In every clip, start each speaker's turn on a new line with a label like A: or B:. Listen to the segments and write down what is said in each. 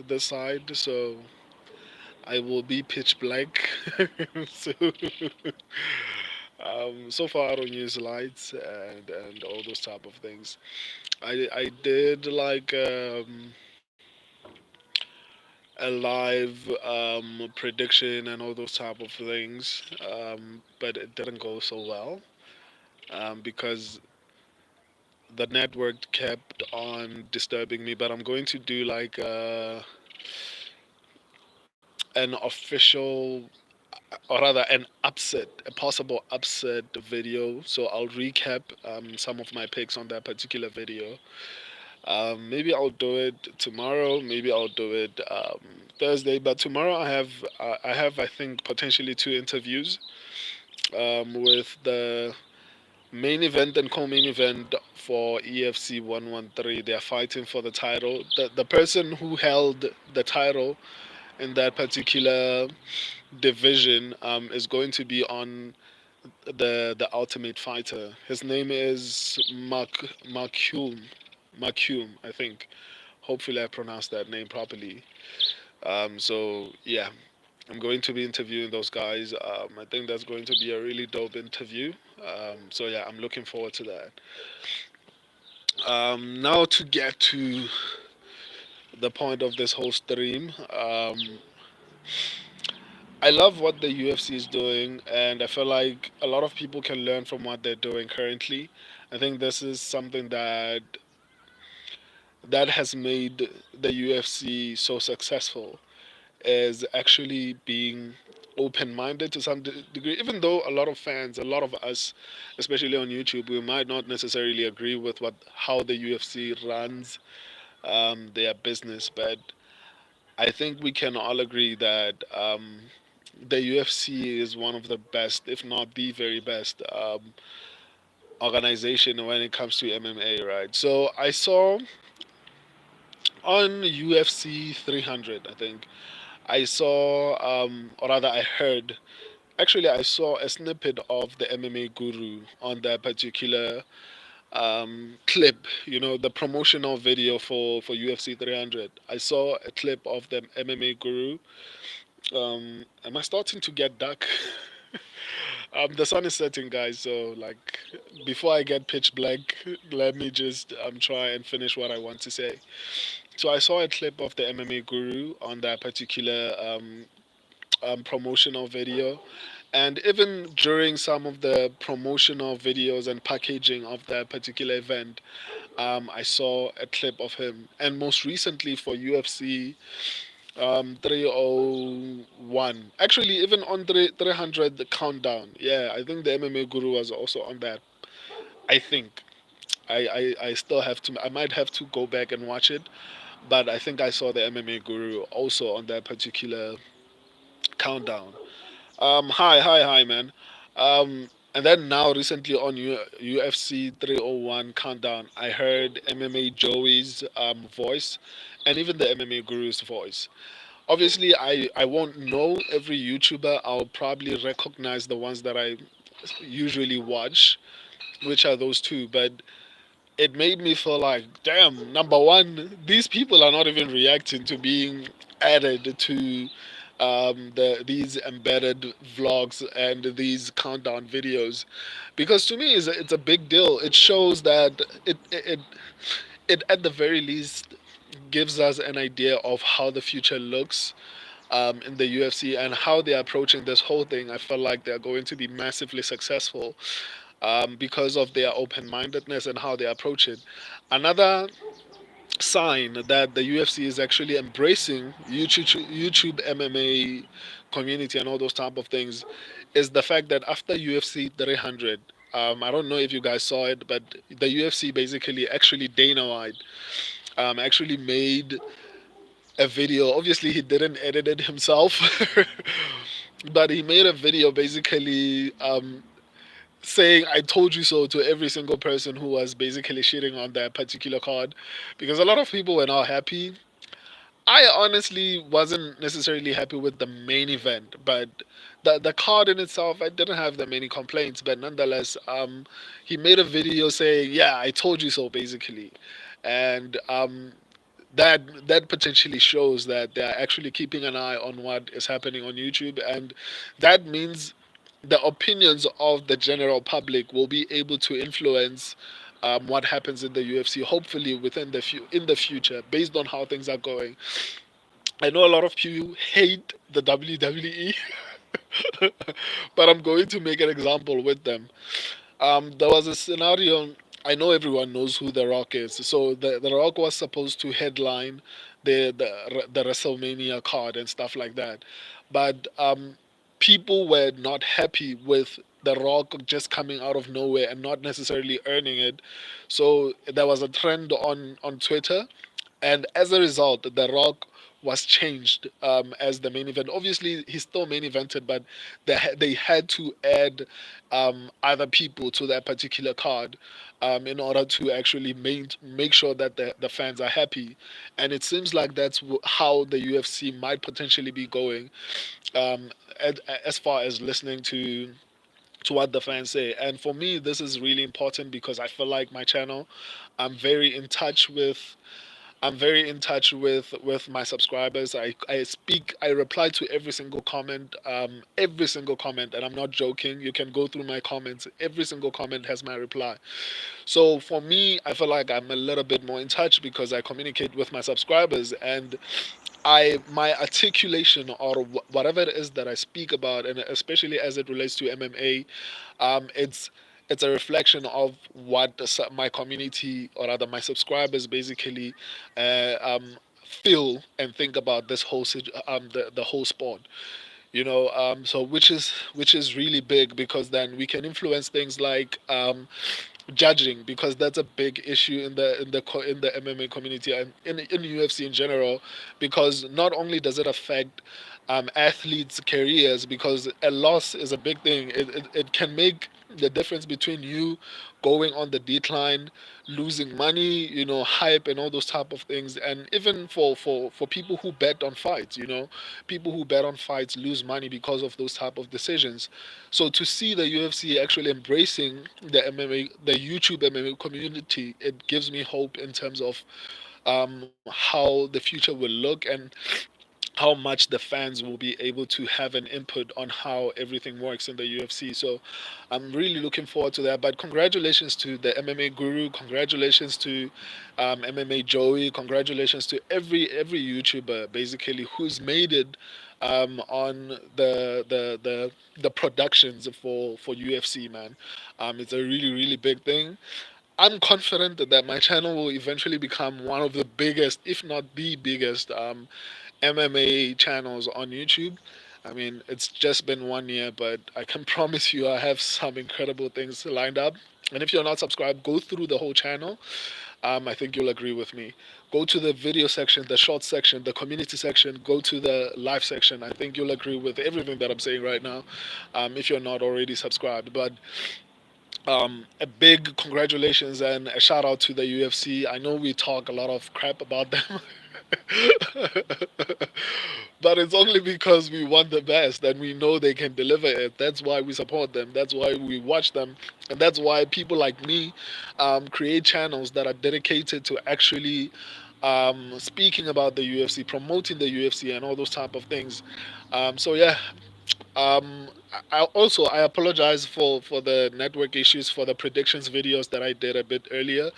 A: this side, so I will be pitch black. so, so far I don't use lights and all those type of things. I did like a live prediction and all those type of things, but it didn't go so well because the network kept on disturbing me. But I'm going to do like an official, or rather an upset, a possible upset video. So I'll recap some of my picks on that particular video. Maybe I'll do it tomorrow. Maybe I'll do it Thursday. But tomorrow I think potentially two interviews with the main event and co-main event for EFC 113. They are fighting for the title. The person who held the title in that particular division is going to be on the Ultimate Fighter. His name is Mark I think. Hopefully, I pronounced that name properly. So yeah, I'm going to be interviewing those guys. I think that's going to be a really dope interview. So yeah, I'm looking forward to that. Now to get to the point of this whole stream. I love what the UFC is doing, and I feel like a lot of people can learn from what they're doing currently. I think this is something that has made the UFC so successful, is actually being open-minded to some degree. Even though a lot of fans, a lot of us, especially on YouTube, we might not necessarily agree with what how the UFC runs their business, but I think we can all agree that the UFC is one of the best, if not the very best, organization when it comes to MMA, right? So I saw on UFC 300, I think, I saw, or rather, I heard, actually, I saw a snippet of the MMA guru on that particular clip, the promotional video for UFC 300. I saw a clip of the MMA guru. Am I starting to get dark? The sun is setting, guys. So, like, before I get pitch black, let me just try and finish what I want to say. So, I saw a clip of the MMA guru on that particular promotional video, and even during some of the promotional videos and packaging of that particular event, I saw a clip of him. And most recently for UFC 301. Actually, even on 300, the countdown. Yeah, I think the MMA Guru was also on that. I think. I still have to, I might have to go back and watch it, but I think I saw the MMA Guru also on that particular countdown. Hi, man. And then now, recently on UFC 301 countdown, I heard MMA Joey's voice and even the MMA Guru's voice. Obviously, I won't know every YouTuber. I'll probably recognize the ones that I usually watch, which are those two. But it made me feel like, damn, number one, these people are not even reacting to being added to these embedded vlogs and these countdown videos, because to me it's a big deal. It shows that it at the very least gives us an idea of how the future looks in the UFC and how they're approaching this whole thing. I feel like they're going to be massively successful because of their open mindedness and how they approach it. Another sign that the UFC is actually embracing YouTube MMA community and all those type of things is the fact that after UFC 300, I don't know if you guys saw it, but the UFC basically actually Dana White actually made a video. Obviously, he didn't edit it himself, but he made a video basically saying "I told you so" to every single person who was basically shitting on that particular card, because a lot of people were not happy. I honestly wasn't necessarily happy with the main event, but the card in itself, I didn't have that many complaints. But nonetheless, he made a video saying, "Yeah, I told you so," basically, and that potentially shows that they are actually keeping an eye on what is happening on YouTube, and that means the opinions of the general public will be able to influence what happens in the UFC. Hopefully, within in the future, based on how things are going. I know a lot of people hate the WWE, but I'm going to make an example with them. There was a scenario. I know everyone knows who The Rock is. So the Rock was supposed to headline the WrestleMania card and stuff like that, but people were not happy with The Rock just coming out of nowhere and not necessarily earning it. So there was a trend on Twitter, and as a result, The Rock was changed as the main event. Obviously, he's still main evented, but they had to add other people to that particular card in order to actually make sure that the fans are happy. And it seems like that's how the UFC might potentially be going, um, as far as listening to what the fans say. And for me, this is really important because I feel like my channel, I'm very in touch with I'm very in touch with my subscribers. I reply to every single comment, and I'm not joking. You can go through my comments. Every single comment has my reply. So for me, I feel like I'm a little bit more in touch because I communicate with my subscribers, and I my articulation or whatever it is that I speak about, and especially as it relates to MMA, it's a reflection of what my community, or rather my subscribers, basically feel and think about this the whole sport. So which is really big, because then we can influence things like judging, because that's a big issue in the MMA community and in UFC in general, because not only does it affect athletes' careers, because a loss is a big thing. It can make the difference between you going on the decline, losing money, hype and all those type of things. And even for people who bet on fights, people who bet on fights lose money because of those type of decisions. So to see the UFC actually embracing the YouTube MMA community, it gives me hope in terms of how the future will look, and how much the fans will be able to have an input on how everything works in the UFC. So I'm really looking forward to that. But congratulations to the MMA Guru. Congratulations to MMA Joey. Congratulations to every YouTuber basically who's made it on the productions for UFC, man. It's a really big thing. I'm confident that my channel will eventually become one of the biggest, if not the biggest, MMA channels on YouTube. I mean, it's just been 1 year, but I can promise you I have some incredible things lined up. And if you're not subscribed, go through the whole channel. I think you'll agree with me. Go to the video section, the short section, the community section, go to the live section. I think you'll agree with everything that I'm saying right now, if you're not already subscribed. But a big congratulations and a shout out to the UFC. I know we talk a lot of crap about them, but it's only because we want the best and we know they can deliver it. That's why we support them. That's why we watch them. And that's why people like me create channels that are dedicated to actually speaking about the UFC, promoting the UFC, and all those type of things. So yeah, I apologize for the network issues for the predictions videos that I did a bit earlier.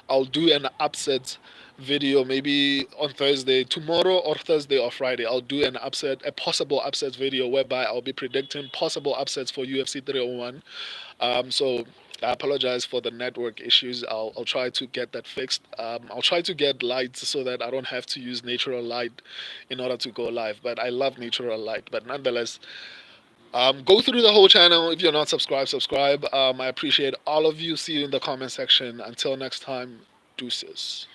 A: I'll do an upset video maybe on Thursday, tomorrow or Thursday or Friday. I'll do a possible upset video whereby I'll be predicting possible upsets for UFC 301. So I apologize for the network issues. I'll try to get that fixed. I'll try to get lights so that I don't have to use natural light in order to go live. But I love natural light. But nonetheless, go through the whole channel. If you're not subscribed, subscribe. I appreciate all of you. See you in the comment section. Until next time, deuces.